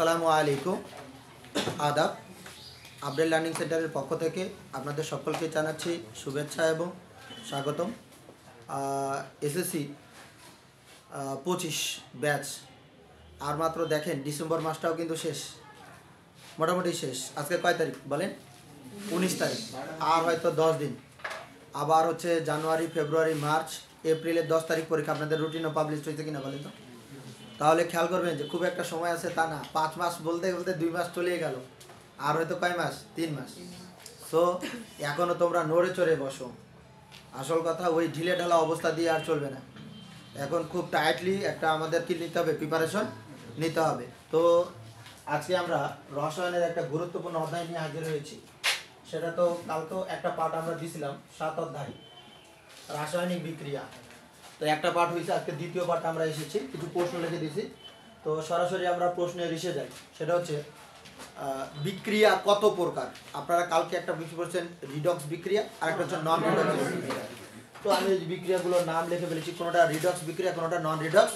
আসসালামু আলাইকুম আদাব আপডেট লার্নিং সেন্টারের পক্ষ থেকে আপনাদের সকলকে জানাচ্ছি শুভেচ্ছা এবং স্বাগতম। এসএসসি 25 ব্যাচ আর মাত্র দেখেন ডিসেম্বর মাসটাও কিন্তু শেষ, মোটামুটি শেষ। আজকে কয় তারিখ বলেন? 19 তারিখ। আর হয়তো 10 দিন, আবার হচ্ছে জানুয়ারি, ফেব্রুয়ারি, মার্চ, এপ্রিলের 10 তারিখ পরীক্ষা। আপনাদের রুটিনও পাবলিশ হয়েছে কিনা বলেন তো? তাহলে খেয়াল করবেন যে খুব একটা সময় আছে তা না, 5 মাস বলতে বলতে 2 মাস চলে গেল, আর হয়তো কয় মাস? 3 মাস। সো এখনও তোমরা নড়ে চড়ে বসো। আসল কথা ওই ঢিলে ঢালা অবস্থা দিয়ে আর চলবে না। এখন খুব টাইটলি একটা আমাদের কি নিতে হবে, প্রিপারেশন নিতে হবে। তো আজকে আমরা রসায়নের একটা গুরুত্বপূর্ণ অধ্যায় নিয়ে হাজির হয়েছি। সেটা তো কালকে একটা পার্ট আমরা দিয়েছিলাম, 7 অধ্যায় রাসায়নিক বিক্রিয়া। তো একটা পার্ট হয়েছে, আজকে দ্বিতীয় পার্ট আমরা এসেছি, কিছু প্রশ্ন লিখে দিয়েছি। তো সরাসরি আমরা প্রশ্নে এসে যাই। সেটা হচ্ছে বিক্রিয়া কত প্রকার। আপনারা কালকে একটা বিষয় বলছেন রিডক্স বিক্রিয়া, আর একটা হচ্ছে নন রিডক্স বিক্রিয়া। তো আমি এই বিক্রিয়াগুলোর নাম লিখে ফেলেছি, কোনোটা রিডক্স বিক্রিয়া, কোনোটা নন রিডক্স।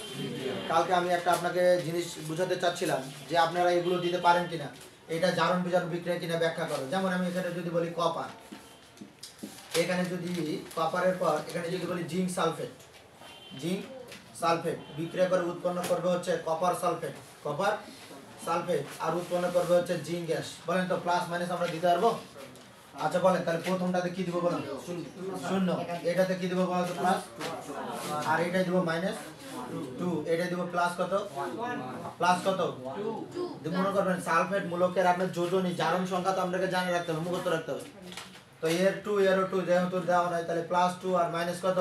কালকে আমি একটা আপনাকে জিনিস বোঝাতে চাচ্ছিলাম যে আপনারা এগুলো দিতে পারেন কিনা, এটা জারণ বিজারণ বিক্রিয়া কিনা ব্যাখ্যা করো। যেমন আমি এখানে যদি বলি কপার, এখানে যদি কপারের পর এখানে যদি বলি জিঙ্ক সালফেট, জিঙ্ক সালফেট বিক্রিয়া করে উৎপন্ন করবে হচ্ছে কপার সালফেট, কপার সালফেট, আর উৎপন্ন করবে হচ্ছে জিঙ্ক গ্যাস। বলেন তো প্লাস মাইনাস আমরা দিতে পারবো? আচ্ছা বলেন, তাহলে প্রথমটাতে কি দিব বলেন? শূন্য। এটাতে কি দিব বলেন তো? প্লাস। আর এটাই দিব মাইনাস 2, এটা দিব প্লাস কত? প্লাস কত? মনে করবেন সালফেট মূলকের আপনার যোজনী জারণ সংখ্যা তো আপনাকে জানা রাখতে হবে, মুখস্থ রাখতে হবে। তো এর 2 এরও 2 যেহেতু দেওয়া নাই, তাহলে প্লাস 2 আর মাইনাস কত?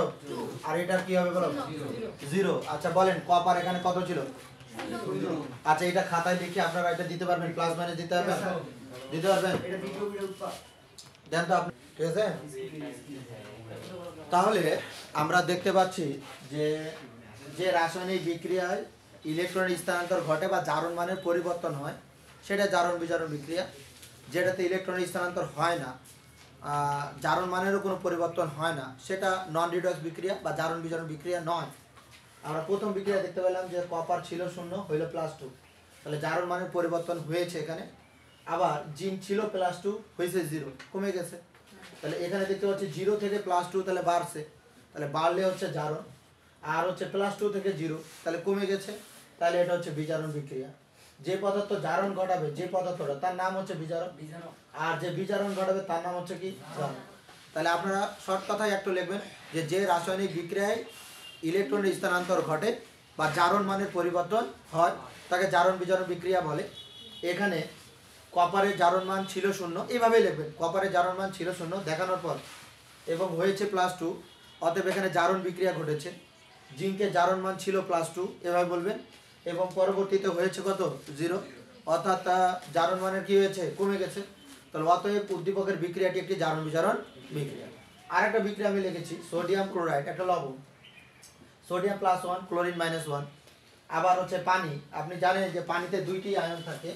আর এটার কি হবে বলো? 0। আচ্ছা বলেন কপার এখানে কত ছিল? আচ্ছা এটা খাতায় লিখে আপনারা এটা দিতে পারবেন, প্লাস মাইনাস দিতে পারবেন? দিতে পারবেন? দেন তো আপনি, ঠিক আছে? তাহলে আমরা দেখতে পাচ্ছি যে যে রাসায়নিক বিক্রিয়ায় ইলেকট্রনের স্থানান্তর ঘটে বা জারণ মানের পরিবর্তন হয় সেটা জারণ বিজারণ বিক্রিয়া। যেটাতে ইলেকট্রনের স্থানান্তর হয় না, জারণ মানেরও কোনো পরিবর্তন হয় না, সেটা নন রিডক্স বিক্রিয়া বা জারণ বিজারণ বিক্রিয়া নয়। আমরা প্রথম বিক্রিয়া দেখতে পেলাম যে কপার ছিল 0, হইল +2, তাহলে জারণ মানের পরিবর্তন হয়েছে এখানে। আবার জিঙ্ক ছিল +2, হয়েছে 0, কমে গেছে। তাহলে এখানে দেখতে পাচ্ছি 0 থেকে +2, তাহলে বাড়ছে, তাহলে বাড়লে হচ্ছে জারণ। আর হচ্ছে +2 থেকে 0, তাহলে কমে গেছে, তাহলে এটা হচ্ছে বিজারণ বিক্রিয়া। যে পদার্থ জারণ ঘটাবে, যে পদার্থটা, তার নাম হচ্ছে বিজারণ, আর যে বিজারণ ঘটাবে তার নাম হচ্ছে কি? জারণ। তাহলে আপনারা শর্ট কথায় একটু লিখবেন যে যে রাসায়নিক বিক্রিয়ায় ইলেকট্রনের স্থানান্তর ঘটে বা জারণ মানের পরিবর্তন হয় তাকে জারণ বিজারণ বিক্রিয়া বলে। এখানে কপারের জারণ মান ছিল 0, এইভাবেই লিখবেন, কপারের জারণ মান ছিল 0 দেখানোর পর এবং হয়েছে +2, অতএব এখানে জারণ বিক্রিয়া ঘটেছে। জিঙ্কের জারণ মান ছিল +2, এভাবে বলবেন, এবং পরবর্তীতে হয়েছে কত? 0, অর্থাৎ জারণ মানের কি হয়েছে? কমে গেছে। তাহলে অতএব উদ্দীপকের বিক্রিয়াটি একটি জারণ বিজারণ বিক্রিয়া। আরেকটা বিক্রিয়া আমি লিখেছি সোডিয়াম ক্লোরাইড, একটা লবণ, সোডিয়াম +1, ক্লোরিন -1। আবার হচ্ছে পানি, আপনি জানেন যে পানিতে 2টি আয়ন থাকে,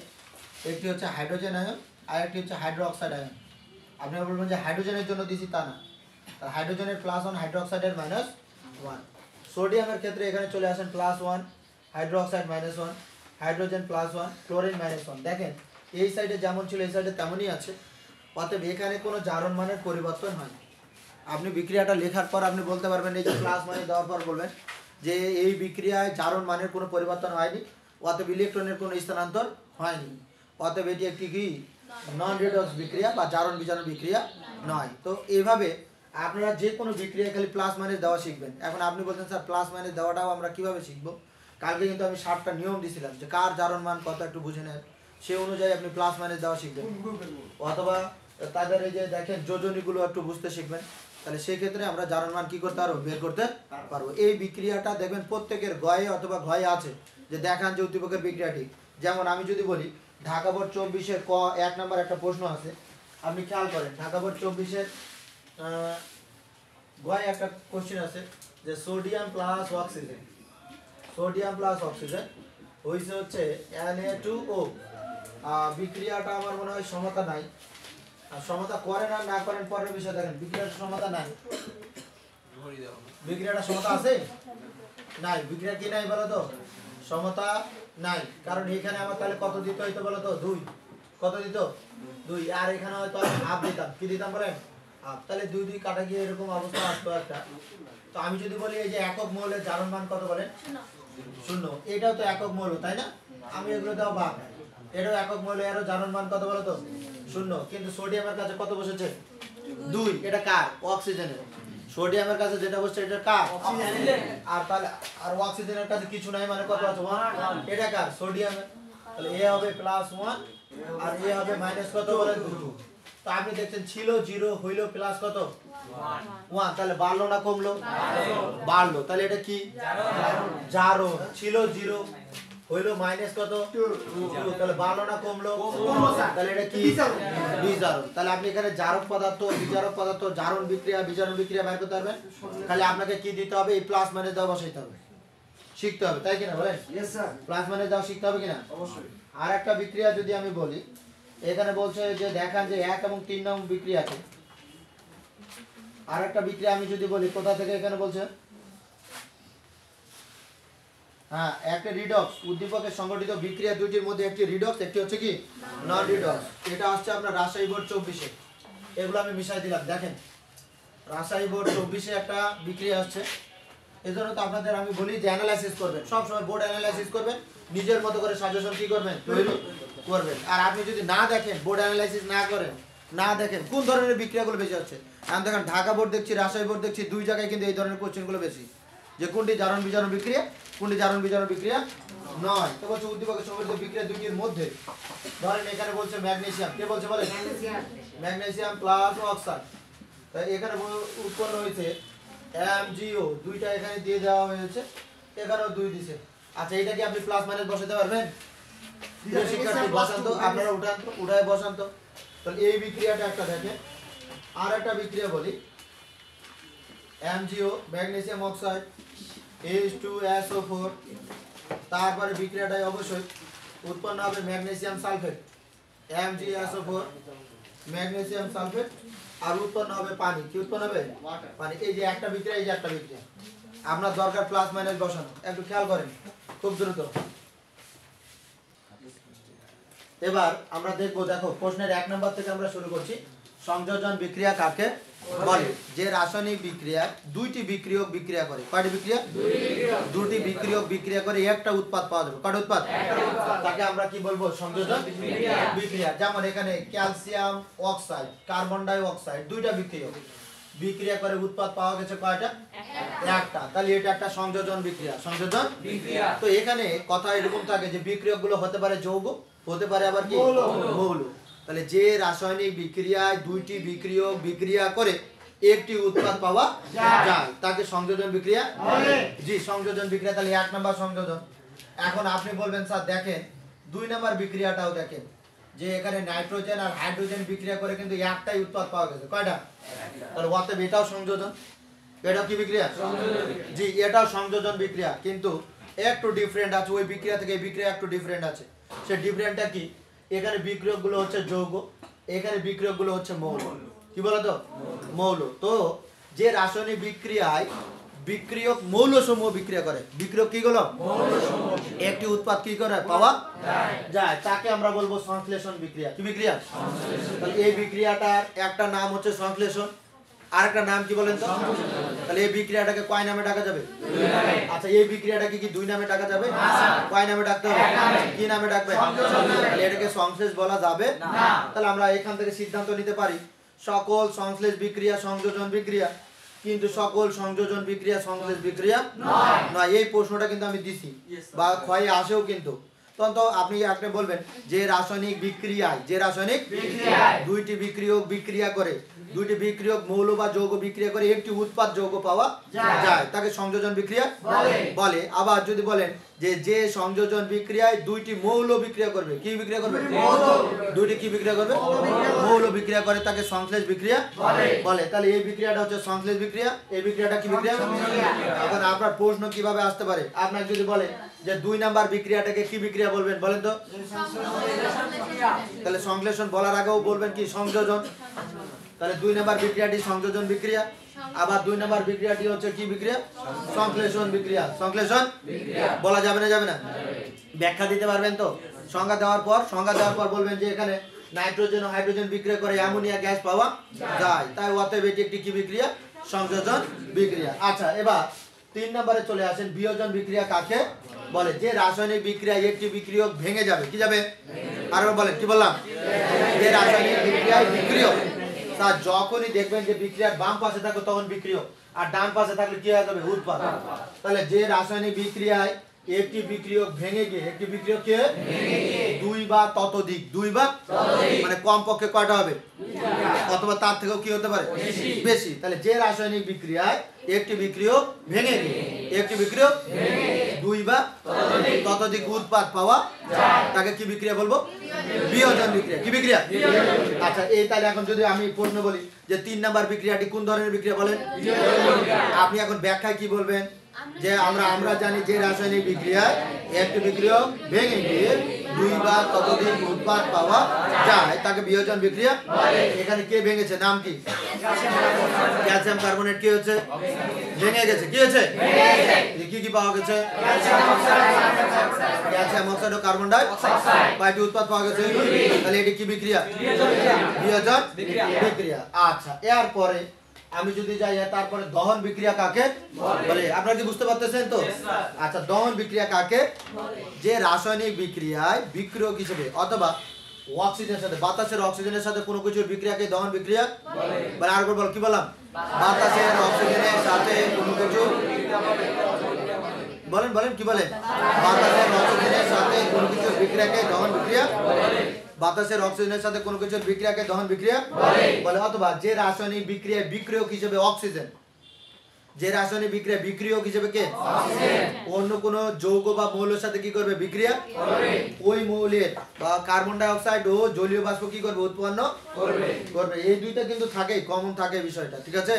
একটি হচ্ছে হাইড্রোজেন আয়ন আর একটি হচ্ছে হাইড্রোক্সাইড আয়ন। আপনি বলবেন যে হাইড্রোজেনের জন্য দিছি, তা না, তার হাইড্রোজেনের +1, হাইড্রোক্সাইডের -1। সোডিয়ামের ক্ষেত্রে এখানে চলে আসেন +1, হাইড্রোক্সাইড -1, হাইড্রোজেন +1, ক্লোরিন -1। দেখেন এই সাইডে যেমন ছিল এই সাইডে তেমনই আছে, অতএব এখানে কোনো জারণ মানের পরিবর্তন হয়। আপনি বিক্রিয়াটা লেখার পর আপনি বলতে পারবেন, এই যে প্লাস মানে দেওয়ার পর বলবেন যে এই বিক্রিয়ায় জারণ মানের কোনো পরিবর্তন হয়নি, অতএব ইলেকট্রনের কোনো স্থানান্তর হয়নি, অতএব এটি একটি কি? নন রিডক্স বিক্রিয়া বা জারণ বিজারণ বিক্রিয়া নয়। তো এইভাবে আপনারা যে কোনো বিক্রিয়া খালি প্লাস মাইনাস দেওয়া শিখবেন। এখন আপনি বলছেন স্যার প্লাস মাইনাস দেওয়াটাও আমরা কিভাবে শিখবো? কালকে কিন্তু আমি 7টা নিয়ম দিয়েছিলাম যে কার জারণ মান কত একটু বুঝে নেন, সে অনুযায়ী আপনি প্লাস মাইনাস দেওয়া শিখবেন, অথবা তাদের এই যে দেখেন যোজনীগুলো একটু বুঝতে শিখবেন। তাহলে সেই ক্ষেত্রে আমরা জারণ মান কি করতে পারবো? বের করতে পারবো। এই বিক্রিয়াটা দেখবেন প্রত্যেকের গয়ে অথবা ঘয়ে আছে, যে দেখান যে উদ্দীপকের বিক্রিয়াটি। যেমন আমি যদি বলি ঢাকা বোর্ড 24-এর 1 নম্বর একটা প্রশ্ন আছে, আপনি খেয়াল করেন ঢাকা বোর্ড 24-এর গয়ে একটা কোশ্চেন আছে যে sodium plus oxygen, sodium plus oxygen হয়েছে হচ্ছে Na2O। বিক্রিয়াটা আমার মনে হয় সমতা নাই, আর সমতা করেন আর না করেন পরের বিষয়, দেখেন বিক্রিয়ার সমতা নাই, বিক্রিয়াটা সমতা আছে? নাই। বিক্রিয়া কি নাই বলো তো? সমতা নাই, কারণ এখানে আমার তাহলে কত দিতে হইতো বলো তো? 2। কত দিত? 2। আর এখানে হয়তো আমি হাফ দিতাম। কি দিতাম বলেন? হাফ। তাহলে 2 2 কাটা গিয়ে এরকম অবস্থা আসতো একটা। তো আমি যদি বলি এই যে একক মৌলের জারণ মান কত বলেন? 0। এটাও তো একক মৌল, তাই না? আমি এগুলো দাও বাদ। এটাও একক মৌল, এরও জারণ মান কত বলো তো? 0। কিন্তু সোডিয়ামের কাছে কত বসেছে? 2। এটা কার? অক্সিজেনের। সোডিয়ামের কাছে যেটা বসছে এটা কার? অক্সিজেনের। আর তাহলে আর অক্সিজেনের কাছে কিছু নাই, মানে কত আছে? 1। এটা কার? সোডিয়ামের। তাহলে এ হবে +1 আর এ হবে মাইনাস কত বলে? 2। তো আপনি দেখছেন ছিল 0 হইলো প্লাস কত? 1। তাহলে বাড়লো না কমলো? বাড়লো। তাহলে এটা কি? জারণ। ছিল 0 হইলো মাইনাস কত? 2। তাহলে বাড়লো না কমলো? তাহলে এটা কি? বিজারণ। তাহলে আপনি এখানে জারক পদার্থ, বিজারক পদার্থ, জারণ বিক্রিয়া, বিজারণ বিক্রিয়া বের করতে পারবেন। খালি আপনাকে কি দিতে হবে? এই প্লাস মাইনাস দাও বসাইতে হবে, শিখতে হবে, তাই কিনা বলেন? Yes sir. প্লাস মাইনাস দাও শিখতে হবে কিনা? অবশ্যই। আর একটা বিক্রিয়া যদি আমি বলি, এখানে বলছে যে দেখান যে 1 এবং 3 নং বিক্রিয়াতে। আর একটা বিক্রিয়া আমি যদি বলি, কোথা থেকে এখানে বলছে? হ্যাঁ, একটা রিডক্স উদ্দীপকের সংগঠিত বিক্রিয়া দুইটির মধ্যে একটি রিডক্স, একটি হচ্ছে কি নন রিডক্স। এটা আসছে আপনার রাজশাহী বোর্ড 24-এ। এগুলো আমি মিশাই দিলাম। দেখেন, রাজশাহী বোর্ড 24-এ একটা বিক্রিয়া আসছে। এজন্য তো আপনাদের আমি বলি যে অ্যানালাইসিস করবেন, সব সময় বোর্ড অ্যানালাইসিস করবেন, নিজের মতো করে সাজেশন কি করবেন? তৈরি করবেন। আর আপনি যদি না দেখেন, বোর্ড অ্যানালাইসিস না করেন, না দেখেন কোন ধরনের বিক্রিয়াগুলো বেশি হচ্ছে। আমি দেখেন ঢাকা বোর্ড দেখছি, রাজশাহী বোর্ড দেখছি, দুই জায়গায় কিন্তু এই ধরনের কোশ্চেনগুলো বেশি, যে কোনটি জারণ বিজারণ বিক্রিয়া, কোনটি জারণ বিজারণ বিক্রিয়া নয়। তো বলছে উদ্দীপকের সংগঠিত বিক্রিয়া দুইটির মধ্যে, ধরেন এখানে বলছে ম্যাগনেসিয়াম, কে বলছে বলেন? Magnesium plus oxide. তাই এখানে উৎপন্ন হয়েছে MgO, দুইটা এখানে দিয়ে দেওয়া হয়েছে, এখানেও 2 দিছে। আচ্ছা, এটা কি আপনি প্লাস মাইনাস বসাতে পারবেন? শিক্ষার্থী বসান তো, আপনারা উঠান তো, উঠায় বসান তো। তাহলে এই বিক্রিয়াটা একটা দেখেন। আর একটা বিক্রিয়া বলি, MgO ম্যাগনেসিয়াম অক্সাইড H2SO4, তারপরে বিক্রিয়াটাই অবশ্যই উৎপন্ন হবে magnesium sulphate, MgSO4 magnesium sulphate, আর উৎপন্ন হবে পানি। কি উৎপন্ন হবে? পানি। এই যে একটা বিক্রিয়া, এই যে একটা বিক্রিয়া। আপনার দরকার প্লাস মাইনাস বসানো, একটু খেয়াল করেন খুব দ্রুত। এবার আমরা দেখবো, দেখো প্রশ্নের 1 নম্বর থেকে আমরা শুরু করছি। সংযোজন বিক্রিয়া কাকে বলে? যে রাসায়নিক বিক্রিয়ায় দুইটি বিক্রিয়ক বিক্রিয়া করে। কয়টি বিক্রিয়া? দুটি বিক্রিয়ক বিক্রিয়া করে একটা উৎপাদ পাওয়া যাবে। কয়টা উৎপাদ? তাকে আমরা কি বলবো? সংযোজন বিক্রিয়া। যেমন এখানে calcium oxide, carbon die oxide, দুইটা বিক্রিয়ক বিক্রিয়া করে উৎপাদ পাওয়া গেছে কয়টা? একটা। তাহলে এটা একটা সংযোজন বিক্রিয়া। সংযোজন বিক্রিয়া। তো এখানে কথা এরকম থাকে যে বিক্রিয়কগুলো হতে পারে যৌগ, হতে পারে আবার কি মৌল। তাহলে যে রাসায়নিক বিক্রিয়ায় দুইটি বিক্রিয়ক বিক্রিয়া করে একটি উৎপাদ পাওয়া যায় তাকে সংযোজন বিক্রিয়া বলে। জি, সংযোজন বিক্রিয়া। তাহলে 1 নম্বর সংযোজন। এখন আপনি বলবেন স্যার দেখেন 2 নম্বর বিক্রিয়াটাও দেখেন, যে এখানে নাইট্রোজেন আর হাইড্রোজেন বিক্রিয়া করে কিন্তু একটাই উৎপাদ পাওয়া গেছে। কয়টা? তাহলে অতএব এটাও সংযোজন। এটাও কি বিক্রিয়া? জি, এটাও সংযোজন বিক্রিয়া, কিন্তু একটু ডিফারেন্ট আছে। ওই বিক্রিয়া থেকে এই বিক্রিয়া একটু ডিফারেন্ট আছে। সে ডিফারেন্টটা কি? এখানে বিক্রিয়কগুলো হচ্ছে যৌগ, এখানে বিক্রিয়কগুলো হচ্ছে মৌল। কি বলো তো? মৌল। তো যে রাসায়নিক বিক্রিয়ায় বিক্রিয়ক মৌলসমূহ বিক্রিয়া করে, বিক্রিয়ক কি গুলো? মৌলসমূহ। একটি উৎপাদ কি করে পাওয়া যায় তাকে আমরা বলবো সংশ্লেষণ বিক্রিয়া। কি বিক্রিয়া? সংশ্লেষণ। তাহলে এই বিক্রিয়াটার একটা নাম হচ্ছে সংশ্লেষণ, আর একটা নাম কি বলেন তো? তাহলে এই বিক্রিয়াটাকে কয় নামে ডাকা যাবে? 2 নামে। আচ্ছা, এই বিক্রিয়াটাকে কি 2 নামে ডাকা যাবে? না। কয় নামে ডাকতে হবে? কি নামে ডাকবে? তাহলে এটাকে সংশ্লেষ বলা যাবে না। তাহলে আমরা এখান থেকে সিদ্ধান্ত নিতে পারি সকল সংশ্লেষ বিক্রিয়া সংযোজন বিক্রিয়া, কিন্তু সকল সংযোজন বিক্রিয়া সংশ্লেষ বিক্রিয়া নয়। এই প্রশ্নটা কিন্তু আমি দিছি বা ক্ষয়ে আসেও কিন্তু। তখন তো আপনি একটা বলবেন যে রাসায়নিক বিক্রিয়ায়, যে রাসায়নিক বিক্রিয়ায় দুইটি বিক্রিয়ক বিক্রিয়া করে, দুইটি বিক্রিয়ক মৌল বা যৌগ বিক্রিয়া করে একটি উৎপাদ যৌগ পাওয়া যায় তাকে সংযোজন বিক্রিয়া বলে। আবার যদি বলেন যে যে সংযোজন বিক্রিয়ায় দুইটি মৌল বিক্রিয়া করবে, কি বিক্রিয়া করবে? দুইটি কি বিক্রিয়া করবে? মৌল বিক্রিয়া করে তাকে সংশ্লেষ বিক্রিয়া বলে। তাহলে এই বিক্রিয়াটা হচ্ছে সংশ্লেষ বিক্রিয়া, এই বিক্রিয়াটা কি বিক্রিয়া? এখন আপনার প্রশ্ন কিভাবে আসতে পারে? আপনার যদি বলে যে 2 নাম্বার বিক্রিয়াটাকে কি বিক্রিয়া বলবেন বলেন তো? তাহলে সংশ্লেষণ বলার আগেও বলবেন কি? সংযোজন। তাহলে 2 নাম্বার বিক্রিয়াটি সংযোজন বিক্রিয়া, আবার 2 নাম্বার বিক্রিয়াটি হচ্ছে কি বিক্রিয়া? সংশ্লেষণ বিক্রিয়া। সংশ্লেষণ বিক্রিয়া বলা যাবে না? যাবে না? ব্যাখ্যা দিতে পারবেন তো? সংজ্ঞা দেওয়ার পর বলবেন যে এখানে নাইট্রোজেন ও হাইড্রোজেন বিক্রিয়া করে অ্যামোনিয়া গ্যাস পাওয়া যায়, তাই অতএব এটি একটি কি বিক্রিয়া? সংযোজন বিক্রিয়া। আচ্ছা, এবার 3 নম্বরে চলে আসেন, বিয়োজন বিক্রিয়া কাকে বলে? যে রাসায়নিক বিক্রিয়ায় একটি বিক্রিয়ক ভেঙে যাবে, কি যাবে? আরো বলেন, কি বললাম? যে রাসায়নিক বিক্রিয়ায় বিক্রিয়ক, তা যখনই দেখবেন যে বিক্রিয়ার বাম পাশে থাকবে তখন বিক্রিয়ক, আর ডান পাশে থাকলে কি হয়ে যাবে? উৎপাদ। তাহলে যে রাসায়নিক বিক্রিয়ায় একটি বিক্রিয়ক ভেঙে গিয়ে একটি বিক্রিয়ককে দুই বা ততোধিক, দুই বা মানে কমপক্ষে কয়টা হবে? অথবা তার থেকেও কি হতে পারে? বেশি। তাহলে যে রাসায়নিক বিক্রিয়ায় একটি বিক্রিয়ক ভেঙে গিয়ে একটি বিক্রিয়ক দুই বা ততোধিক উৎপাদ পাওয়া তাকে কি বিক্রিয়া বলবো? বিয়োজন বিক্রিয়া। কি বিক্রিয়া? আচ্ছা, এই তাহলে এখন যদি আমি প্রশ্ন বলি যে 3 নাম্বার বিক্রিয়াটি কোন ধরনের বিক্রিয়া বলেন? আপনি এখন ব্যাখ্যায় কি বলবেন? যে আমরা জানি যে রাসায়নিক বিক্রিয়ায় একটি বিক্রিয়ক ভেঙে গিয়ে দুই বা ততোধিক উৎপাদ পাওয়া যায় তাকে বিয়োজন বিক্রিয়া। এখানে কে ভেঙেছে? নাম কি? ক্যালসিয়াম কার্বনেট কি হচ্ছে? ভেঙে গেছে। কি হয়েছে? কি কি পাওয়া গেছে? ক্যালসিয়াম অক্সাইড ও কার্বন ডাই অক্সাইড, কয়টি উৎপাদ পাওয়া গেছে? তাহলে এটি কি বিক্রিয়া? বিয়োজন বিক্রিয়া। আচ্ছা, এরপরে আমি যদি যাই তারপরে দহন বিক্রিয়া কাকে বলে? আপনারা কি বুঝতে পারতেছেন তো? আচ্ছা, দহন বিক্রিয়া কাকে? যে রাসায়নিক বিক্রিয়ায় বিক্রিয়ক হিসেবে অথবা অক্সিজেনের সাথে, বাতাসের অক্সিজেনের সাথে কোনো কিছুর বিক্রিয়াকে দহন বিক্রিয়া বলে। আরেকবার বল, কি বললাম? বাতাসের অক্সিজেনের সাথে কোনো কিছু, বলেন বলেন, কি বলেন? বাতাসের অক্সিজেনের সাথে কোনো কিছুর বিক্রিয়াকে দহন বিক্রিয়া বাতাসের অক্সিজেনের সাথে কোনো কিছুর বিক্রিয়াকে দহন বিক্রিয়া বলে। অথবা যে রাসায়নিক বিক্রিয়ায় বিক্রিয়ক হিসেবে অক্সিজেন, যে রাসায়নিক বিক্রিয়া বিক্রিয়ক হিসেবে কে? অন্য কোন যৌগ বা মৌলের সাথে কি করবে? বিক্রিয়া ওই মৌলের বা কার্বন ডাই অক্সাইড ও জলীয় বাষ্প কি করবে? উৎপন্ন করবে। এই দুইটা কিন্তু থাকে, কমন থাকে বিষয়টা, ঠিক আছে?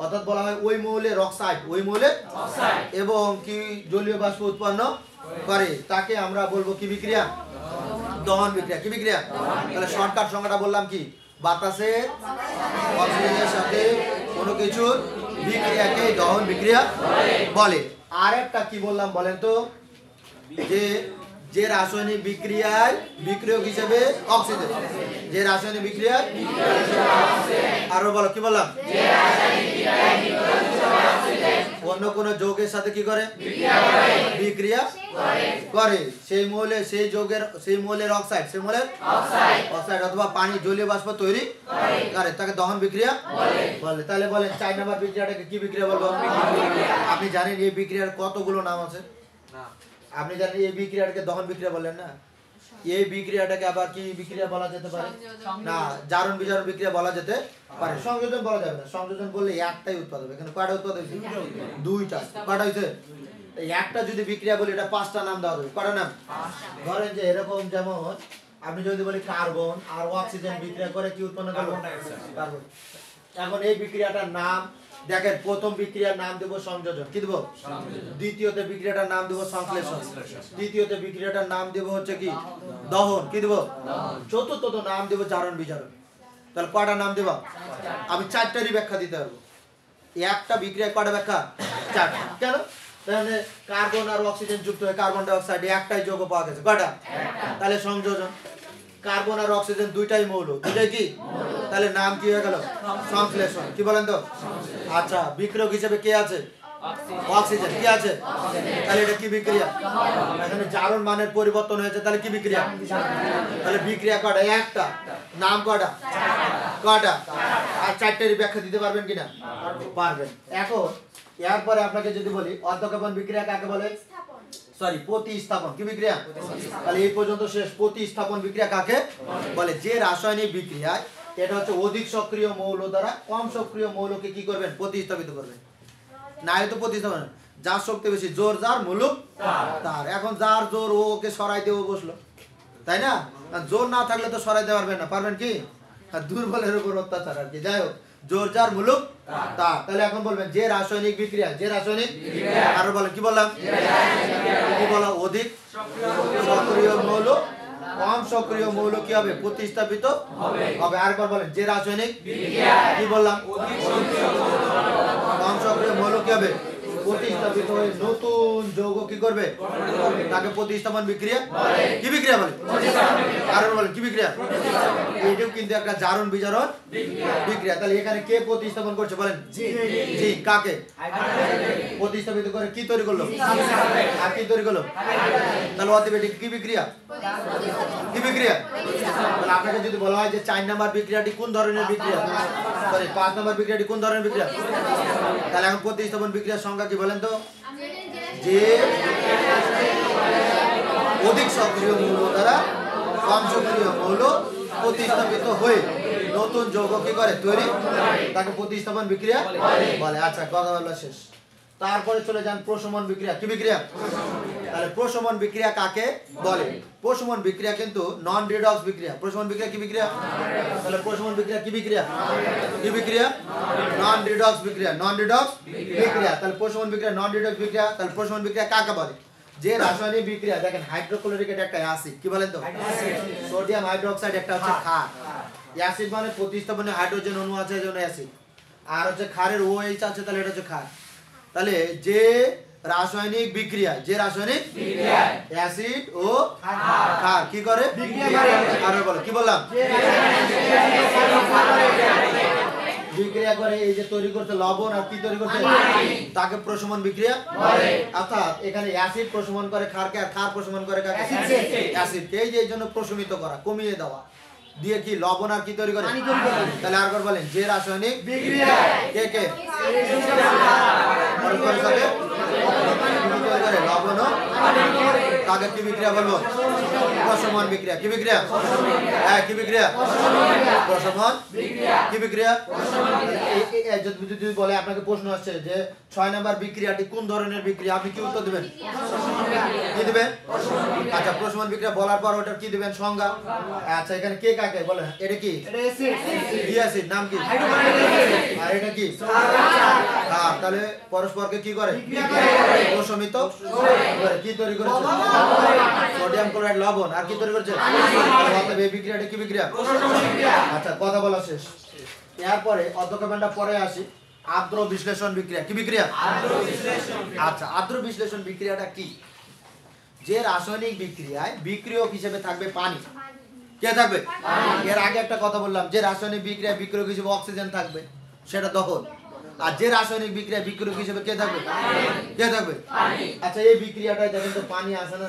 অর্থাৎ বলা হয় ওই মৌলের অক্সাইড, ওই মৌলের এবং কি জলীয় বাষ্প উৎপন্ন করে তাকে আমরা বলবো কি বিক্রিয়া? দহন বিক্রিয়া। কি বিক্রিয়া? তাহলে শর্টকাট সংজ্ঞাটা বললাম কি? বাতাসের অক্সিজেনের সাথে কোনো কিছুর বিক্রিয়াকে দহন বিক্রিয়া বলে। আর একটা কি বললাম বলেন তো? যে রাসায়নিক বিক্রিয়ায় বিক্রিয়ক হিসেবে অক্সিজেন, যে রাসায়নিক বিক্রিয়ায়, আরো বলো, কি বললাম? অন্য কোন যৌগের সাথে কি করে? বিক্রিয়া করে। সেই মৌলে, সেই যৌগের, সেই মৌলের অক্সাইড, সেই মৌলের অক্সাইড অথবা পানি, জলীয় বাষ্প তৈরি করে তাকে দহন বিক্রিয়া বলে। তাহলে বলেন 4 নম্বর বিক্রিয়াটাকে কি বিক্রিয়া বলবো? আপনি জানেন এই বিক্রিয়ার কতগুলো নাম আছে? আপনি জানেন এই বিক্রিয়াটাকে দহন বিক্রিয়া বলেন না? এই বিক্রিয়াটাকে আবার কি বিক্রিয়া বলা যেতে পারে? না, জারণ বিজারণ বিক্রিয়া বলা যেতে পারে। সংযোজন বলা যাবে না। সংযোজন বললে একটাই উৎপাদ হবে। এখানে কয়টা উৎপাদ হয়েছে? দুইটা। কয়টা হয়েছে? একটা যদি বিক্রিয়া বলি এটা 5টা নাম দেওয়া হবে। কয়টা নাম? ধরেন যে এরকম, যেমন আপনি যদি বলি কার্বন আর অক্সিজেন বিক্রিয়া করে কি উৎপন্ন করবে? কার্বন। এখন এই বিক্রিয়াটার নাম দেখেন, প্রথম বিক্রিয়ার নাম দেব সংযোজন। কি দেব? দ্বিতীয়তে বিক্রিয়াটার নাম দেব সংশ্লেষণ। তৃতীয়তে বিক্রিয়াটার নাম দেব হচ্ছে কি? দহন। কি দেব? চতুর্থত নাম দেব জারণ বিজারণ। তাহলে কয়টা নাম দেব? আমি 4টারই ব্যাখ্যা দিতে পারবো। একটা বিক্রিয়ায় কয়টা ব্যাখ্যা? 4টা। কেন? তাহলে কার্বন আর অক্সিজেন যুক্ত হয়ে কার্বন ডাই অক্সাইড একটাই যৌগ পাওয়া গেছে। কয়টা? তাহলে সংযোজন। কার্বন আর অক্সিজেন দুইটাই মৌল, দুইটাই কি? তাহলে নাম কি হয়ে গেল? সংশ্লেষণ। কি বলেন তো? আচ্ছা, বিক্রিয়ক হিসেবে কে আছে? অক্সিজেন। কি আছে? তাহলে এটা কি বিক্রিয়া? এখানে জারণ মানের পরিবর্তন হয়েছে, তাহলে কি বিক্রিয়া? তাহলে বিক্রিয়া কয়টা? একটা। নাম কয়টা? কয়টা? আর 4টারই ব্যাখ্যা দিতে পারবেন কিনা? পারবেন। এখন এরপরে আপনাকে যদি বলি অধ্যক্ষেপণ বিক্রিয়া কাকে বলে? সরি, প্রতিস্থাপন। কি বিক্রিয়া? তাহলে এই পর্যন্ত শেষ। প্রতিস্থাপন বিক্রিয়া কাকে বলে? যে রাসায়নিক বিক্রিয়ায় এটা হচ্ছে অধিক সক্রিয় মৌল দ্বারা কম সক্রিয় মৌলকে কি করবেন? প্রতিস্থাপিত করবেন। না হয়তো প্রতিস্থাপন, যার শক্তি বেশি, জোর যার মুলুক তার। এখন যার জোর ওকে সরাই দেবো বসলো, তাই না? জোর না থাকলে তো সরাই দিতে পারবেন না। পারবেন কি? দুর্বলের উপর অত্যাচার আর কি। যাই হোক, জোর যার মুলুক তার। তাহলে এখন বলবেন যে রাসায়নিক বিক্রিয়া, যে রাসায়নিক, আরো বলেন, কি বললাম? কি বলা? অধিক সক্রিয় মৌল কম সক্রিয় মৌল কি হবে? প্রতিস্থাপিত হবে। আরেকবার বলেন, যে রাসায়নিক, কি বললাম? কম সক্রিয় মৌল কি হবে? প্রতিস্থাপিত হয়ে নতুন যৌগ কি করবে তাকে প্রতিস্থাপন বিক্রিয়া কি বিক্রিয়া বলে কারণ বলে কি বিক্রিয়া এটাও কিন্তু একটা জারণ বিজারণ বিক্রিয়া তাহলে এখানে কে প্রতিস্থাপন করছে বলেন জি কাকে প্রতিস্থাপিত করে কি তৈরি করলো আর কি তৈরি করলো তাহলে অতিবেটিক কি বিক্রিয়া কি বিক্রিয়া তাহলে আপনাকে যদি বলা হয় যে 4 নাম্বার বিক্রিয়াটি কোন ধরনের বিক্রিয়া সরি 5 নাম্বার বিক্রিয়াটি কোন ধরনের বিক্রিয়া তাহলে এখন প্রতিস্থাপন বিক্রিয়ার সংজ্ঞা কি বলেন তো যে অধিক সক্রিয় মৌল দ্বারা কম সক্রিয় মৌল প্রতিস্থাপিত হয়ে নতুন যৌগ কি করে তৈরি তাকে প্রতিস্থাপন বিক্রিয়া বলে আচ্ছা কথা বলা শেষ তারপরে চলে যান প্রশমন বিক্রিয়া কি বিক্রিয়া তাহলে প্রশমন বিক্রিয়া কাকে বলে প্রশমন বিক্রিয়া কিন্তু নন রিডক্স বিক্রিয়া প্রশমন বিক্রিয়া কি বিক্রিয়া তাহলে প্রশমন বিক্রিয়া কি বিক্রিয়া কি বিক্রিয়া নন রিডক্স বিক্রিয়া নন রিডক্স বিক্রিয়া তাহলে প্রশমন বিক্রিয়া নন রিডক্স বিক্রিয়া তাহলে প্রশমন বিক্রিয়া কাকে বলে যে রাসায়নিক বিক্রিয়া দেখেন হাইড্রোক্লোরিক এটা একটা অ্যাসিড কি বলেন তো সোডিয়াম হাইড্রোক্সাইড একটা হচ্ছে ক্ষার অ্যাসিড মানে প্রতিস্থাপনে হাইড্রোজেন অণু আছে এজন্য অ্যাসিড আর হচ্ছে ক্ষারের OH আছে তাহলে এটা হচ্ছে ক্ষার তাহলে যে রাসায়নিক বিক্রিয়া অ্যাসিড ও ক্ষার কি করে আর বলো কি বললাম বিক্রিয়া করে এই যে তৈরি করতে লবণ আর কি তৈরি করতে তাকে প্রশমন বিক্রিয়া অর্থাৎ এখানে অ্যাসিড প্রশমন করে ক্ষারকে আর ক্ষার প্রশমন করে কাকে অ্যাসিড এই যে এইজন্য প্রশমিত করা কমিয়ে দেওয়া দিয়ে কি লবণ আর কি তৈরি করে তাহলে আরেকবার বলেন যে রাসায়নিক বিক্রিয়া কে পরস্পরের সাথে তৈরি করে লবণ তাকে কি বিক্রিয়া বলবো প্রশমন বিক্রিয়া কি বিক্রিয়া হ্যাঁ কি বিক্রিয়া প্রশমন কি বিক্রিয়া যদি বলে আপনাকে প্রশ্ন আসছে যে 6 নাম্বার বিক্রিয়াটি কোন ধরনের বিক্রিয়া আপনি কি উত্তর দিবেন কি দিবেন আচ্ছা প্রশমন বিক্রিয়া বলার পর ওটা কি দিবেন সংজ্ঞা আচ্ছা এখানে কে কাকে বলেন এটা কি কি অ্যাসিড নাম কি আর এটা কি হ্যাঁ তাহলে পরস্পরকে কি করে প্রশমিত করে কি তৈরি করেছে সোডিয়াম ক্লোরাইড লবণ আর কি তৈরি করেছে অতএব এই বিক্রিয়াটা কি বিক্রিয়া আচ্ছা কথা বলা শেষ এরপরে অধ্যক্ষটা পরে আসি আদ্র বিশ্লেষণ বিক্রিয়া কি বিক্রিয়া আচ্ছা আদ্র বিশ্লেষণ বিক্রিয়াটা কি যে রাসায়নিক বিক্রিয়ায় বিক্রিয়ক হিসেবে থাকবে পানি কে থাকবে এর আগে একটা কথা বললাম যে রাসায়নিক বিক্রিয়ায় বিক্রিয়ক হিসেবে অক্সিজেন থাকবে সেটা দহন আর যে রাসায়নিক বিক্রিয়া বিক্রিয়ক হিসেবে কে থাকবে আচ্ছা এই বিক্রিয়াটায় দেখেন তো পানি আসে না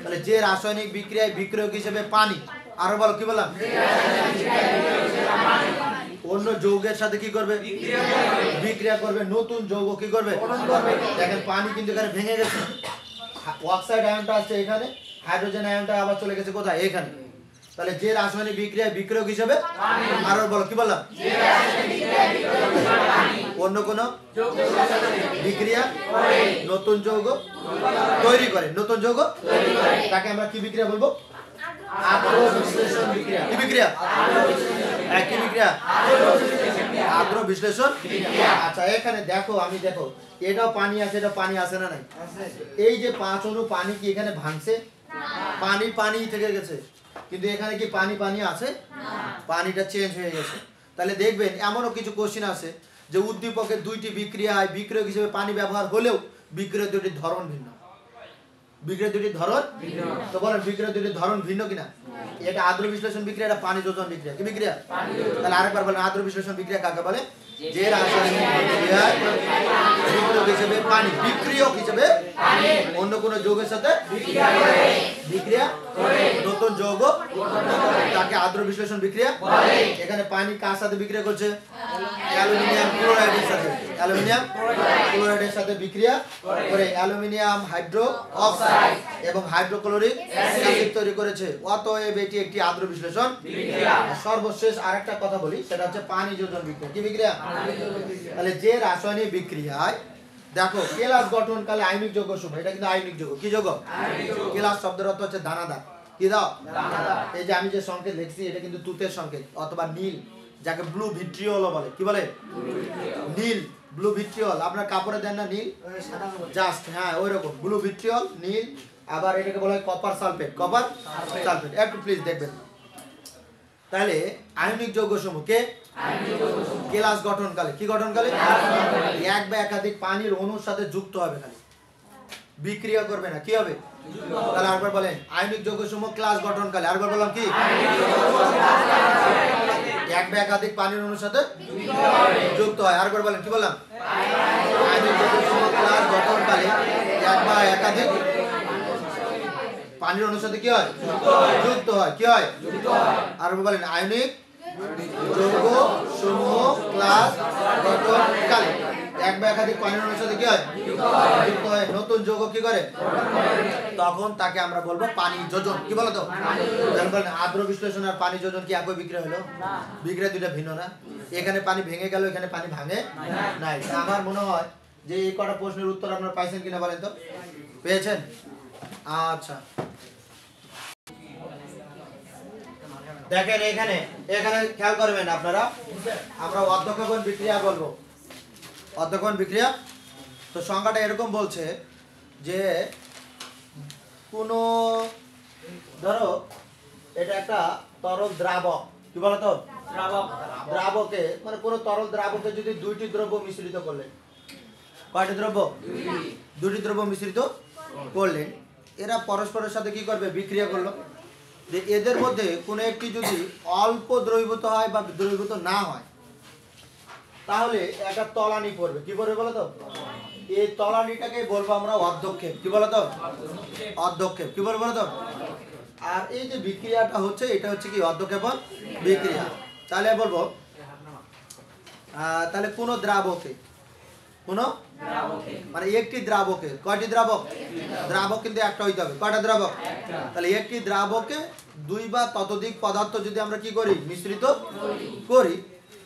তাহলে যে রাসায়নিক বিক্রিয়ায় বিক্রিয়ক হিসেবে পানি আরো বলো কি বললাম অন্য যৌগের সাথে কি করবে বিক্রিয়া করবে নতুন যৌগ কি করবে দেখেন পানি কিন্তু এখানে ভেঙে গেছে অক্সাইড আয়নটা আছে এখানে হাইড্রোজেন আয়নটা আবার চলে গেছে কোথায় এখানে তাহলে যে রাসায়নিক বিক্রিয়া বিক্রিয়ক হিসেবে আরো বলো কি বললাম অন্য কোন বিক্রিয়া নতুন যৌগ তৈরি করে নতুন যৌগ তাকে আমরা কি বিক্রিয়া বলবো আদ্র বিশ্লেষণ বিক্রিয়া কি বিক্রিয়া কি বিক্রিয়া আদ্র বিশ্লেষণ আচ্ছা এখানে দেখো আমি দেখো এটাও পানি আছে এটা পানি আছে না নাই এই যে 5 অণু পানি কি এখানে ভাঙছে পানি থেকে গেছে কিন্তু এখানে কি পানি আছে পানিটা চেঞ্জ হয়ে গেছে তাহলে দেখবেন এমনও কিছু কোশ্চেন আছে যে উদ্দীপকের দুইটি বিক্রিয়ায় বিক্রিয়ক হিসেবে পানি ব্যবহার হলেও বিক্রিয়ার দুটির ধরন ভিন্ন বিক্রিয়ার দুটির ধরন তো বলেন বিক্রিয়ার দুটির ধরন ভিন্ন কিনা এটা আদ্র বিশ্লেষণ বিক্রিয়া এটা পানি যোজন বিক্রিয়া কি বিক্রিয়া তাহলে আরেকবার বলেন আদ্র বিশ্লেষণ বিক্রিয়া কাকে বলে যে রাসায়নিক বিক্রিয়ায় বিক্রিয়ক হিসেবে পানি বিক্রিয়ক হিসেবে অন্য কোন যৌগের সাথে বিক্রিয়া নতুন যৌগ তাকে আদ্র বিশ্লেষণ বিক্রিয়া এখানে পানি কার সাথে বিক্রিয়া করছে অ্যালুমিনিয়াম ক্লোরাইডের সাথে বিক্রিয়া করে অ্যালুমিনিয়াম হাইড্রো অক্সাইড এবং হাইড্রোক্লোরিক অ্যাসিড তৈরি করেছে অতএব এটি একটি আদ্র বিশ্লেষণ বিক্রিয়া সর্বশেষ আরেকটা কথা বলি সেটা হচ্ছে পানি যোজন বিক্রিয়া কি বিক্রিয়া তাহলে যে রাসায়নিক বিক্রিয়ায় দেখো কেলাস গঠনকালে আয়নিক যৌগ সময় এটা কিন্তু আয়নিক যৌগ কি যৌগ কেলাস শব্দের অর্থ হচ্ছে দানাদার কি দাও এই যে আমি যে সংকেত লিখছি এটা কিন্তু তুতের সংকেত অথবা নীল যাকে ব্লু ভিট্রিয়ল বলে কি বলে নীল ব্লু ভিট্রিয়ল আপনার কাপড়ে দেন না নীল জাস্ট হ্যাঁ ওইরকম ব্লু ভিট্রিয়ল নীল আবার এটাকে বলা হয় কপার সালফেট একটু প্লিজ দেখবেন তাহলে আয়নিক যৌগসমূহ কে ক্লাস গঠনকালে কি গঠনকালে এক বা একাধিক পানির অণুর সাথে যুক্ত হবে, খালি বিক্রিয়া করবে না, কি হবে? তাহলে আরেকবার বলেন আয়নিক যৌগসমূহ ক্লাস গঠনকালে, আরেকবার বললাম কি এক বা একাধিক পানির অণুর সাথে যুক্ত হয়, আরেকবার বলেন কি বললাম আয়নিক যৌগসমূহ ক্লাস গঠনকালে এক বা একাধিক পানির অণুর সাথে কি হয় যুক্ত হয়, কি হয় আরেকবার বলেন আয়নিক যৌগ সমূহ ক্লাস গঠনকালে এক বা একাধিক পানির অণুর সাথে কি হয় যুক্ত হয়, নতুন যৌগ কি করে তখন তাকে আমরা বলবো পানি যোজন, কি বলো তো? বলেন আদ্র বিশ্লেষণ আর পানি যোজন কি একই বিক্রিয়া হলো? বিক্রিয়া দুইটা ভিন্ন না, এখানে পানি ভেঙে গেল, এখানে পানি ভাঙে নাই। আমার মনে হয় যে এই কটা প্রশ্নের উত্তর আপনারা পাইছেন কিনা বলেন তো, পেয়েছেন? আচ্ছা দেখেন এখানে এখানে খেয়াল করবেন আপনারা, আমরা অর্ধক্ষেপণ বিক্রিয়া বলবো, অর্ধক্ষেপণ বিক্রিয়া। তো সংজ্ঞাটা এরকম বলছে যে কোনো ধরো এটা একটা তরল দ্রাবক, কি বলতো দ্রাবকে মানে কোনো তরল দ্রাবকে যদি দুইটি দ্রব্য মিশ্রিত করলেন, কয়টি দ্রব্য? দুটি দ্রব্য মিশ্রিত করলেন, এরা পরস্পরের সাথে কি করবে বিক্রিয়া করলো, যে এদের মধ্যে কোনো একটি যদি অল্প দ্রবীভূত হয় বা দ্রবীভূত না হয় তাহলে একটা তলানি পড়বে, কি পড়বে বলো তো? এই তলানিটাকে বলবো আমরা অর্ধক্ষেপ, কি বলো তো? অর্ধক্ষেপ, কি বলবো বলো তো? আর এই যে বিক্রিয়াটা হচ্ছে এটা হচ্ছে কি অর্ধক্ষেপণ বিক্রিয়া। তাহলে বলবো তাহলে কোন দ্রাবকে মানে একটি দ্রাবকে কয়টি দ্রাবক? দ্রাবক কিন্তু একটা হইতে হবে, কয়টা দ্রাবক? তাহলে একটি দ্রাবকে দুই বা ততোধিক পদার্থ যদি আমরা কি করি মিশ্রিত করি,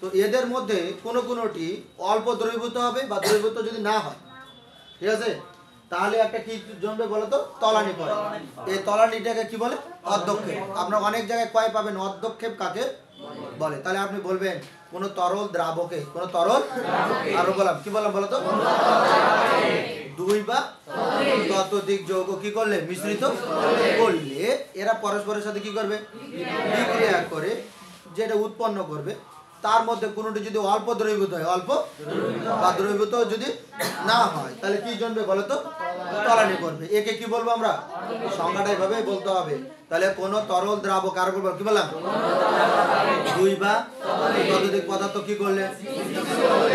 তো এদের মধ্যে কোনোটি অল্প দ্রবীভূত হবে বা দ্রবীভূত যদি না হয়, ঠিক আছে, তাহলে একটা কি জমবে বলতো তলানি পড়ে। এই তলানিটাকে কি বলে? অর্ধক্ষেপ। আপনারা অনেক জায়গায় কয় পাবেন অর্ধক্ষেপ কাকে বলে, তাহলে আপনি বলবেন কোন তরল দ্রাবকে, কোন তরল আরো বললাম কি বললাম বলতো দুই বা ততোধিক যৌগ কি করলে মিশ্রিত করলে এরা পরস্পরের সাথে কি করবে বিক্রিয়া করে যেটা উৎপন্ন করবে, তার মধ্যে কোনটি যদি অল্প দ্রবীভূত হয়, অল্প বা দ্রবীভূত যদি না হয় তাহলে কি জমবে বলতো তলানি করবে। একে কি বলবো আমরা? সংজ্ঞাটা এইভাবে বলতে হবে। তাহলে কোন তরল দ্রাবক আর বলবো কি বললাম দুই বা ততোধিক পদার্থ কি করলে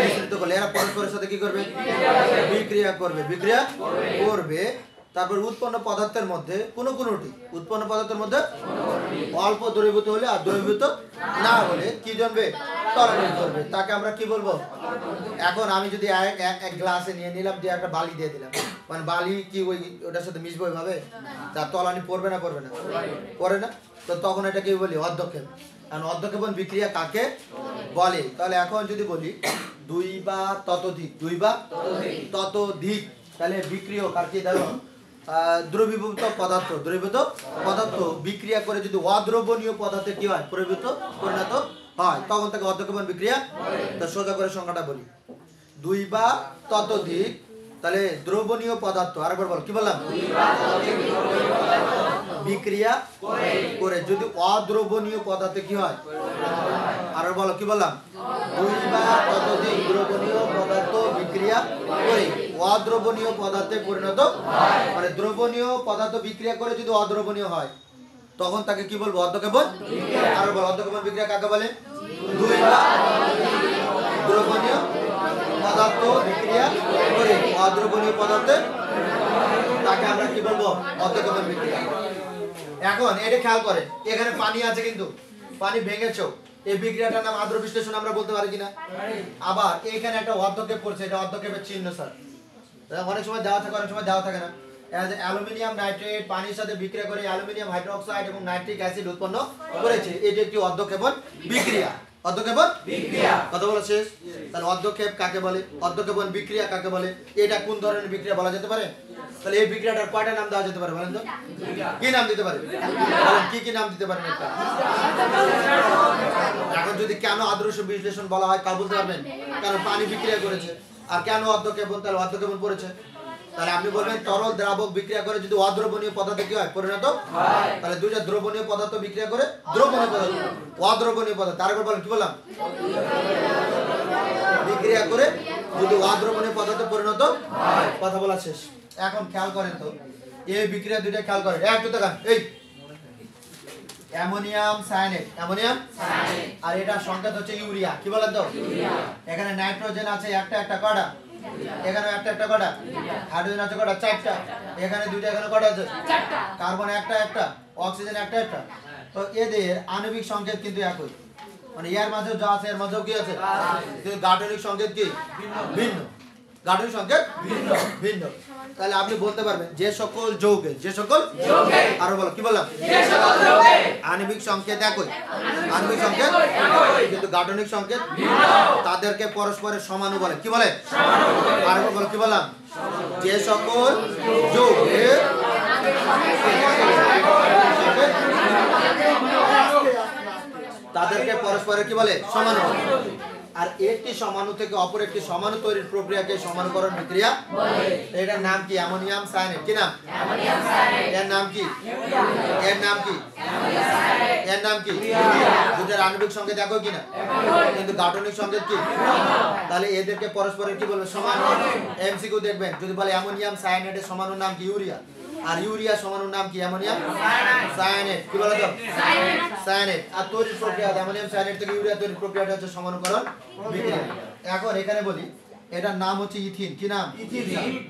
মিশ্রিত করলে এরা পরস্পরের সাথে কি করবে বিক্রিয়া করবে, বিক্রিয়া করবে। তারপর উৎপন্ন পদার্থের মধ্যে কোনটি উৎপন্ন পদার্থের মধ্যে অল্প দ্রবীভূত হলে আর দ্রবীভূত না হলে কি জমবে তলানি করবে, তাকে আমরা কি বলবো? এখন আমি যদি এক গ্লাসে নিয়ে নিলাম দিয়ে একটা বালি দিয়ে দিলাম, মানে বালি কি ওটার সাথে মিশবে ওইভাবে? তার তলানি পড়বে না পড়বে না? পড়ে না, তো তখন এটা কি বলি অর্ধক্ষেপ। কারণ অর্ধক্ষেপণ বিক্রিয়া কাকে বলে? তাহলে এখন যদি বলি দুই বা ততোধিক, দুই বা ততোধিক, তাহলে বিক্রিয়ক আর কি দেখো দ্রবীভূত পদার্থ, দ্রবীভূত পদার্থ বিক্রিয়া করে যদি অদ্রবণীয় পদার্থে কি হয় পরিণত হয়, তখন তাকে অর্ধক্ষেপণ বিক্রিয়া। তা সোজা করে সংখ্যাটা বলি দুই বা ততোধিক, তাহলে দ্রবণীয় পদার্থ আরেকবার বল কি বললাম বিক্রিয়া করে যদি অদ্রবণীয় পদার্থে কি হয়, আর বলো কি বললাম দুই বা ততোধিক দ্রবণীয় পদার্থ বিক্রিয়া করে অদ্রবণীয় পদার্থে পরিণত, মানে দ্রবণীয় পদার্থ বিক্রিয়া করে যদি অদ্রবণীয় হয় তখন তাকে কি বলবো অর্ধক্ষেপণ। আর বল অর্ধক্ষেপণ বিক্রিয়া কাকে বলে? দুই বা দ্রবণীয় পদার্থ বিক্রিয়া করে অদ্রবণীয় পদার্থে তাকে আমরা কি বলবো অর্ধক্ষেপণ বিক্রিয়া। এখন এটা খেয়াল করে এখানে পানি আছে কিন্তু পানি ভেঙেছো, এই বিক্রিয়াটার নাম আদ্র বিশ্লেষণ আমরা বলতে পারি কিনা? আবার এখানে একটা অর্ধক্ষেপ করছে, এটা অর্ধক্ষেপের চিহ্ন স্যার, অনেক সময় দেওয়া থাকে অনেক সময় দেওয়া থাকে না। অ্যালুমিনিয়াম নাইট্রেট পানির সাথে বিক্রিয়া করে অ্যালুমিনিয়াম হাইড্রোক্সাইড এবং নাইট্রিক অ্যাসিড উৎপন্ন করেছে, এটি একটি অর্ধক্ষেপণ বিক্রিয়া। অর্ধক্ষেপণ বিক্রিয়া কথা বলা শেষ। তাহলে অর্ধক্ষেপ কাকে বলে, অর্ধক্ষেপণ বিক্রিয়া কাকে বলে, এটা কোন ধরনের বিক্রিয়া বলা যেতে পারে? তাহলে এই বিক্রিয়াটার কয়টা নাম দেওয়া যেতে পারে বলেন তো? কি নাম দিতে পারে? কি নাম দিতে পারেন একটা? এখন যদি কেন আদর্শ বিশ্লেষণ বলা হয় তা বলতে পারবেন? কারণ পানি বিক্রিয়া করেছে। আর কেন অর্ধক্ষেপণ? তাহলে অর্ধক্ষেপণ পড়েছে। তাহলে আপনি বলবেন তরল দ্রাবক বিক্রিয়া করে যদি অদ্রবণীয় পদার্থ কি হয় পরিণত হয়। তাহলে দুইটা দ্রবণীয় পদার্থ বিক্রিয়া করে দ্রবণীয় পদার্থ অদ্রবণীয় পদার্থ তারপর বলেন কি বললাম বিক্রিয়া করে যদি অদ্রবণীয় পদার্থে পরিণত হয়। কথা বলা শেষ। এখন খেয়াল করেন তো এই বিক্রিয়া দুইটা খেয়াল করেন একটু দেখান এই অ্যামোনিয়াম সায়ানেট অ্যামোনিয়াম সায়ানেট আর এটা সংকেত হচ্ছে ইউরিয়া কি বলেন তো ইউরিয়া। এখানে নাইট্রোজেন আছে একটা একটা কটা এখানে একটা একটা কটা হাইড্রোজেন আছে কটা চারটা এখানে দুইটা এখানে কটা আছে চারটা কার্বন একটা একটা অক্সিজেন একটা একটা। তো এদের আণবিক সংকেত কিন্তু একই মানে এর মাঝেও যা আছে এর মাঝেও কি আছে কিন্তু গাঠনিক সংকেত কি ভিন্ন গাঠনিক সংকেত ভিন্ন ভিন্ন। তাহলে আপনি বলতে পারবেন যে সকল যৌগে আরো বলো কি বললাম যে সকল যৌগে আণবিক সংকেত একই আণবিক সংকেত কিন্তু গাঠনিক সংকেত ভিন্ন তাদেরকে পরস্পরের সমাণু বলে কি বলে সমাণু। আরো বলো কি বললাম যে সকল যৌগে তাদেরকে পরস্পরের কি বলে সমাণু। আর একটি সমাণু থেকে অপর একটি সমাণু তৈরির প্রক্রিয়াকে সমানুকরণ বিক্রিয়া বলে। এটার নাম কি অ্যামোনিয়াম সায়ানেট কি নাম অ্যামোনিয়াম সায়ানেট এর নাম কি এর নাম কি অ্যামোনিয়াম সায়ানেট এর নাম কি দুটার আণবিক সংকেত একই কিনা কিন্তু গাঠনিক সংকেত কি তাহলে এদেরকে পরস্পরের কি বলবে সমাণু। এমসিকিউ দেখবেন যদি বলে অ্যামোনিয়াম সায়ানেটের সমাণুর নাম কি ইউরিয়া আর ইউরিয়া সমাণুর নাম কি অ্যামোনিয়াম সায়ানেট কি বলে তো সায়ানেট আর তৈরির প্রক্রিয়া অ্যামোনিয়াম সায়ানেট থেকে ইউরিয়া তৈরির প্রক্রিয়াটা হচ্ছে সমানুকরণ বিক্রিয়া। এখন এখানে বলি এটার নাম হচ্ছে ইথিন কি নাম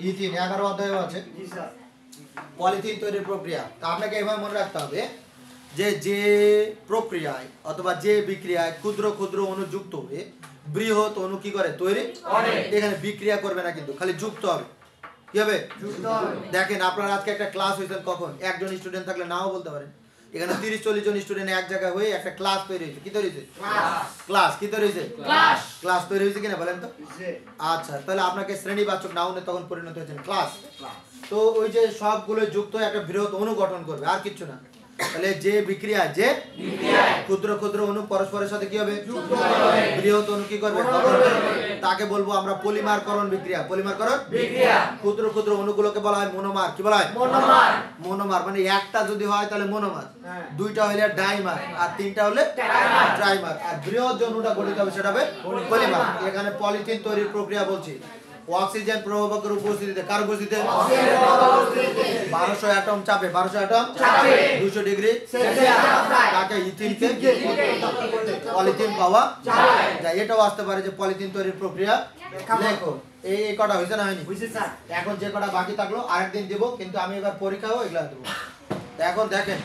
ইথিন 11 অধ্যায়ে আছে পলিথিন তৈরির প্রক্রিয়া। তা আপনাকে এভাবে মনে রাখতে হবে যে যে প্রক্রিয়ায় অথবা যে বিক্রিয়ায় ক্ষুদ্র ক্ষুদ্র অণু যুক্ত হয়ে বৃহৎ অণু কি করে তৈরি এখানে বিক্রিয়া করবে না কিন্তু খালি যুক্ত হবে কি হবে দেখেন আপনারা আজকে একটা ক্লাস হয়েছেন কখন একজন স্টুডেন্ট থাকলে নাও বলতে পারেন এখানে 30-40 জন স্টুডেন্ট এক জায়গায় হয়ে একটা ক্লাস তৈরি হয়েছে কি তৈরি হয়েছে ক্লাস কি তৈরি হয়েছে ক্লাস তৈরি হয়েছে কিনা বলেন তো আচ্ছা তাহলে আপনাকে শ্রেণীবাচক নাউনে তখন পরিণত হয়েছেন ক্লাস। তো ওই যে সবগুলো যুক্ত হয়ে একটা বৃহৎ অণু গঠন করবে আর কিছু না। তাহলে যে বিক্রিয়া যে ক্ষুদ্র ক্ষুদ্র অণু পরস্পরের সাথে কি হবে বৃহৎ অণু কি করবে তাকে বলবো আমরা পলিমারকরণ বিক্রিয়া পলিমারকরণ বিক্রিয়া। ক্ষুদ্র ক্ষুদ্র অণুগুলোকে বলা হয় মনোমার কি বলা হয় মনোমার মানে একটা যদি হয় তাহলে মনোমার দুইটা হলে ডাইমার আর তিনটা হলে ট্রাইমার আর বৃহৎ যে অণুটা গঠিত হবে সেটা হবে পলিমার। এখানে পলিথিন তৈরির প্রক্রিয়া বলছি অক্সিজেন প্রভাবকের উপস্থিতিতে কার উপস্থিতিতে 1200 অ্যাটম চাপে 1200 অ্যাটম চাপে 200 ডিগ্রি সেলসিয়াস তাকে ইথিনকে পলিথিন পাওয়া যায়। এটাও আসতে পারে যে পলিথিন তৈরির প্রক্রিয়া লেখো এই কটা হইছে না হয়নি হইছে স্যার। এখন যে কটা বাকি থাকলো আরেকদিন দেব কিন্তু আমি এবার পরীক্ষাও এগুলা দেব। এখন দেখেন